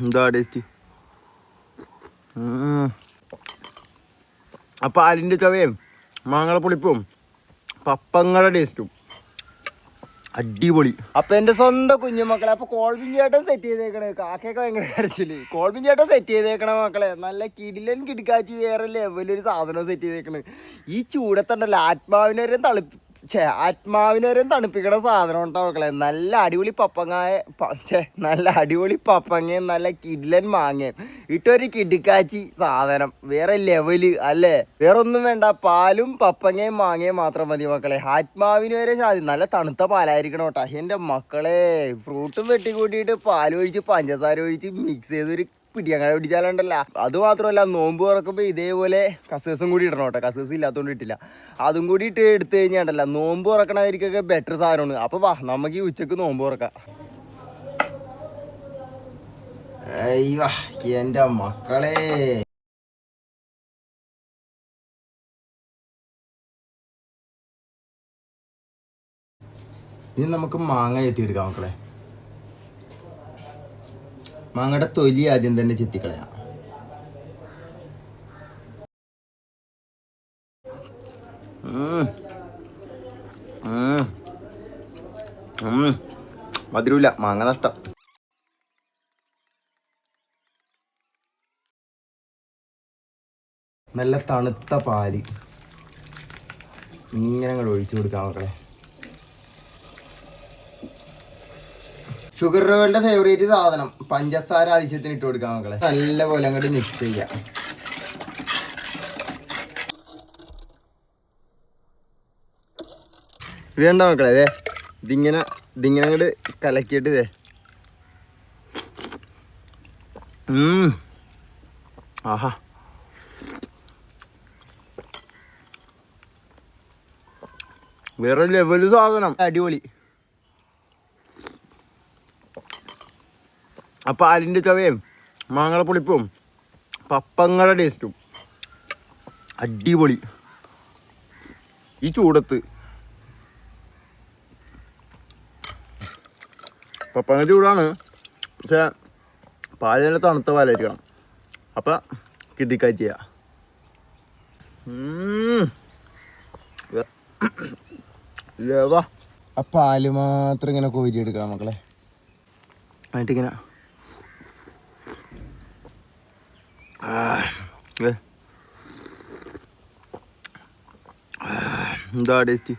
എന്താ ടേസ്റ്റ്. ആ പാലിൻ്റെ ചവയും മാങ്ങയുടെ പുളിപ്പും പപ്പങ്ങളുടെ ടേസ്റ്റും അടിപൊളി. അപ്പൊ എന്റെ സ്വന്തം കുഞ്ഞുമക്കളെ, അപ്പൊ കോൾബിൻ ചേട്ടൻ സെറ്റ് ചെയ്തേക്കണേ. കാക്കയൊക്കെ ഭയങ്കര കരച്ചില്. കോൾബിൻ ചേട്ടൻ സെറ്റ് ചെയ്തേക്കണ മക്കളെ, നല്ല കിടിലൻ കിടക്കാച്ചി വേറെ ലെവലൊരു സാധനം സെറ്റ് ചെയ്തേക്കണ്. ഈ ചൂടത്തുണ്ടല്ലോ ആത്മാവിനവരെയും തണുപ്പിക്കണ സാധനം ഉണ്ടോ മക്കളെ. നല്ല അടിപൊളി നല്ല അടിപൊളി പപ്പങ്ങയും നല്ല കിടിലൻ മാങ്ങയും ഇട്ടൊരു കിടുക്കാച്ചി സാധനം വേറെ ലെവല് അല്ലേ. വേറെ ഒന്നും വേണ്ട, പാലും പപ്പങ്ങയും മാങ്ങയും മാത്രം മതി മക്കളെ. ആത്മാവിന് വരെ നല്ല തണുത്ത പാലായിരിക്കണം കേട്ടോ. എന്റെ മക്കളെ, ഫ്രൂട്ടും വെട്ടിക്കൂട്ടിയിട്ട് പാലൊഴിച്ച് പഞ്ചസാര ഒഴിച്ച് മിക്സ് ചെയ്തൊരു പിടിയങ്ങനെ പിടിച്ചാലുണ്ടല്ല. അത് മാത്രമല്ല, നോമ്പ് തുറക്കുമ്പോൾ ഇതേപോലെ കസേസും കൂടി ഇടണം കേട്ടോ. കസേസ് ഇല്ലാത്തതുകൊണ്ട് ഇട്ടില്ല. അതും കൂടി എടുത്തു കഴിഞ്ഞാണ്ടല്ല, നോമ്പ് തുറക്കണവർക്കൊക്കെ ബെറ്റർ സാധനമാണ്. അപ്പൊ വാ, നമുക്ക് ഈ ഉച്ചക്ക് നോമ്പ് തുറക്കാം. എന്റെ മക്കളെ, ഇനി നമുക്ക് മാങ്ങ ചെത്തിയെടുക്കാം മക്കളെ. മാങ്ങയുടെ തൊലി ആദ്യം തന്നെ ചെത്തിക്കളയാം. മധുരമില്ല, മാങ്ങ നഷ്ടം. നല്ല തണുത്ത പാല് ഇങ്ങനെ അങ്ങോട്ട് ഒഴിച്ചു കൊടുക്കാം മക്കളെ. ഷുഗറുകളുടെ ഫേവറേറ്റ് സാധനം പഞ്ചസാര ആവശ്യത്തിന് ഇട്ട് കൊടുക്കാം മക്കളെ. നല്ല പോലെ അങ്ങോട്ട് മിക്സ് ചെയ്യാം. വേണ്ട മക്കളെ, അതെ ഇതിങ്ങനെ അങ്ങോട്ട് കലക്കിയിട്ട് ഇതേ. ആഹാ, വേറെ ലെവല് സാധനം, അടിപൊളി. ആ പാലിൻ്റെ ചവയും മാങ്ങയുടെ പുളിപ്പും പപ്പങ്ങളുടെ ടേസ്റ്റും അടിപൊളി. ഈ ചൂടത്ത് പപ്പങ്ങ ചൂടാണ്, പക്ഷെ പാലിനെ തണുത്ത പാലായിരിക്കണം. അപ്പം കിട്ടിക്കാച്ചിയ ആ പാല് മാത്രം ഇങ്ങനെ കോരിയെടുക്കാം മക്കളെ. എന്നിട്ടിങ്ങനെ എന്താ ടേസ്റ്റ്.